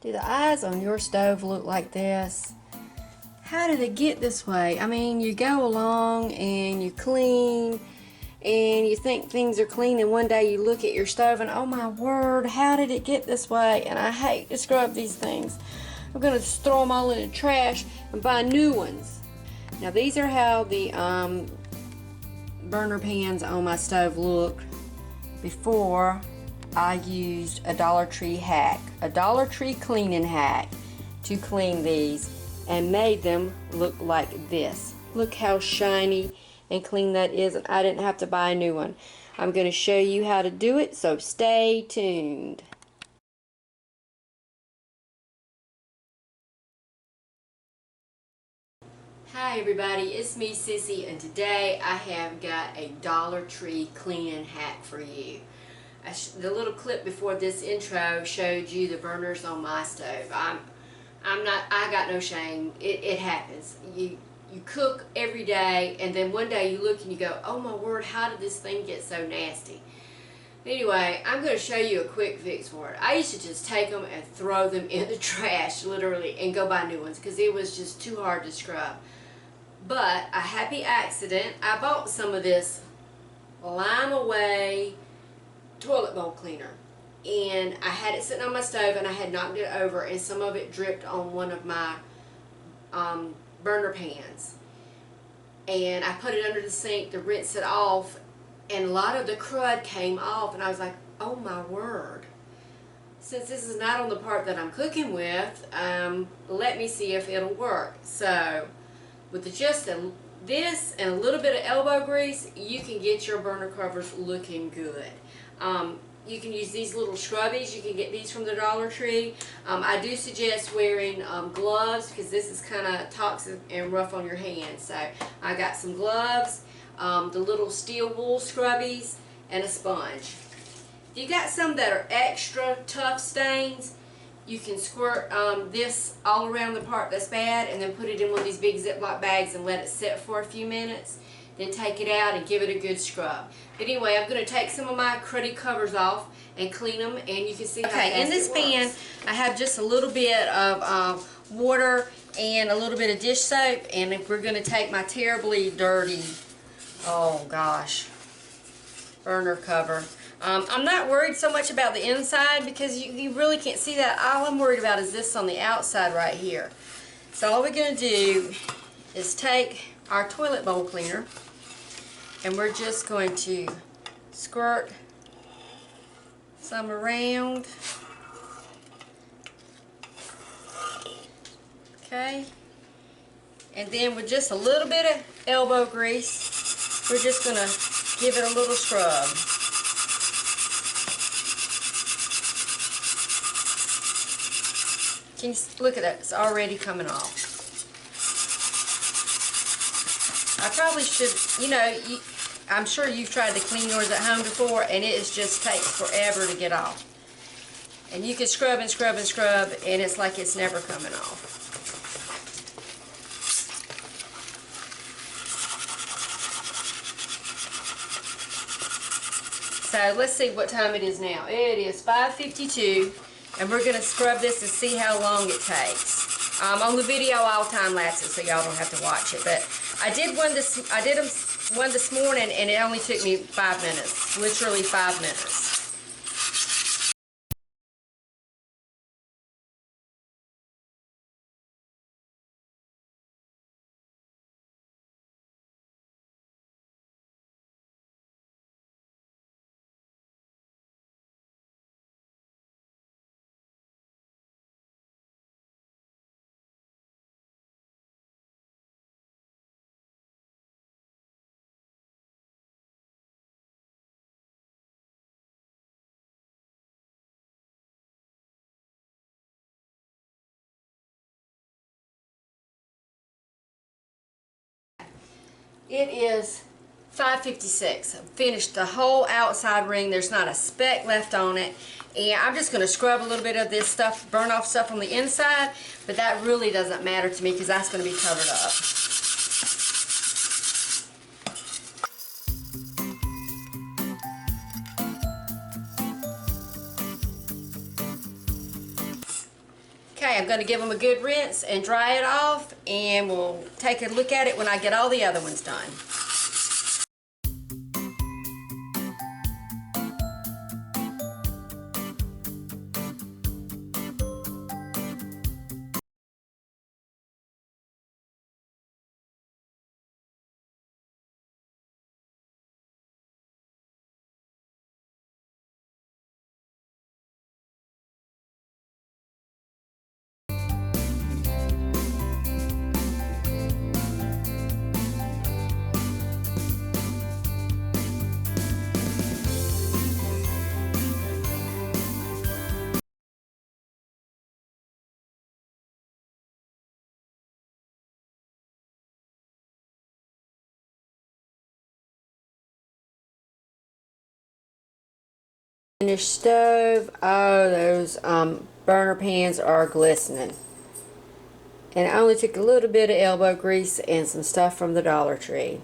Do the eyes on your stove look like this? How did it get this way? I mean, you go along and you clean and you think things are clean, and one day you look at your stove and oh my word, how did it get this way? And I hate to scrub these things. I'm gonna just throw them all in the trash and buy new ones. Now these are how the burner pans on my stove looked before I used a Dollar Tree hack, a Dollar Tree cleaning hack to clean these, and made them look like this. Look how shiny and clean that is, and I didn't have to buy a new one. I'm going to show you how to do it, so stay tuned. Hi everybody, it's me Sissy, and today I have got a Dollar Tree cleaning hack for you. The little clip before this intro showed you the burners on my stove. I got no shame. It happens. You cook every day, and then one day you look and you go, oh my word, how did this thing get so nasty? Anyway, I'm going to show you a quick fix for it. I used to just take them and throw them in the trash, literally, and go buy new ones because it was just too hard to scrub. But a happy accident, I bought some of this Lime Away toilet bowl cleaner, and I had it sitting on my stove and I had knocked it over, and some of it dripped on one of my burner pans, and I put it under the sink to rinse it off, and a lot of the crud came off, and I was like, oh my word, since this is not on the part that I'm cooking with, let me see if it'll work. So with just this and a little bit of elbow grease, you can get your burner covers looking good. You can use these little scrubbies. You can get these from the Dollar Tree. I do suggest wearing gloves because this is kind of toxic and rough on your hands. So I got some gloves, the little steel wool scrubbies, and a sponge. If you got some that are extra tough stains, you can squirt this all around the part that's bad and then put it in one of these big Ziploc bags and let it sit for a few minutes. Then take it out and give it a good scrub. But anyway, I'm going to take some of my cruddy covers off and clean them, and you can see how fast it works. In this pan, I have just a little bit of water and a little bit of dish soap, and we're going to take my terribly dirty, oh gosh, burner cover. I'm not worried so much about the inside because you really can't see that. All I'm worried about is this on the outside right here. So all we're going to do is take our toilet bowl cleaner, and we're just going to squirt some around. Okay, and then with just a little bit of elbow grease, we're just going to give it a little scrub. Can you look at that? It's already coming off. I probably should, you know, I'm sure you've tried to clean yours at home before, and it just takes forever to get off. And you can scrub and scrub and scrub, and it's like it's never coming off. So let's see what time it is now. It is 5:52, and we're going to scrub this and see how long it takes. On the video, I'll time lapse it so y'all don't have to watch it. But I did one this morning, and it only took me 5 minutes, literally 5 minutes. It is 5:56. I've finished the whole outside ring. There's not a speck left on it. And I'm just going to scrub a little bit of this stuff, burn off stuff on the inside, but that really doesn't matter to me because that's going to be covered up. I'm going to give them a good rinse and dry it off, and we'll take a look at it when I get all the other ones done. Your stove, oh, those burner pans are glistening. And I only took a little bit of elbow grease and some stuff from the Dollar Tree.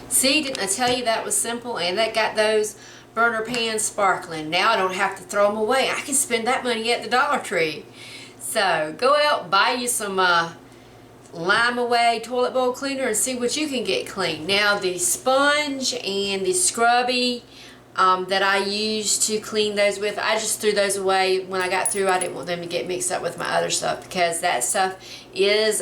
See, didn't I tell you that was simple? And that got those burner pans sparkling. Now I don't have to throw them away. I can spend that money at the Dollar Tree. So go out, buy you some Lime Away toilet bowl cleaner and see what you can get clean. Now the sponge and the scrubby that I used to clean those with, I just threw those away when I got through. I didn't want them to get mixed up with my other stuff because that stuff is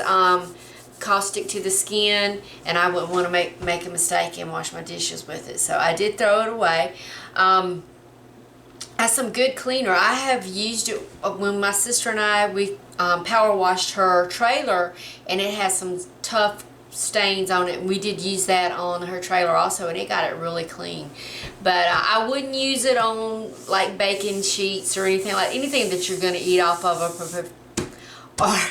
caustic to the skin, and I wouldn't want to make a mistake and wash my dishes with it. So I did throw it away. That's some good cleaner. I have used it when my sister and I, we power washed her trailer, and it has some tough stains on it. We did use that on her trailer also, and it got it really clean. But I wouldn't use it on like baking sheets or anything that you're going to eat off of, or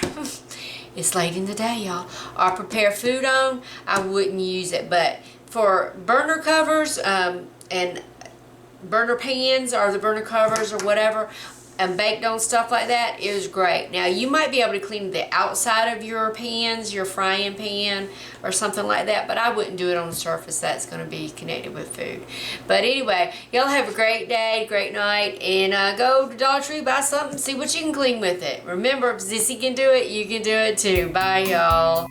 it's late in the day, y'all, or prepare food on. I wouldn't use it. But for burner covers and burner pans or the burner covers or whatever, and baked on stuff like that, is great. Now you might be able to clean the outside of your pans, your frying pan or something like that, but I wouldn't do it on the surface that's going to be connected with food. But anyway, y'all have a great day, great night, and go to Dollar Tree, buy something, see what you can clean with it. Remember, if Sissy can do it, you can do it too. Bye, y'all.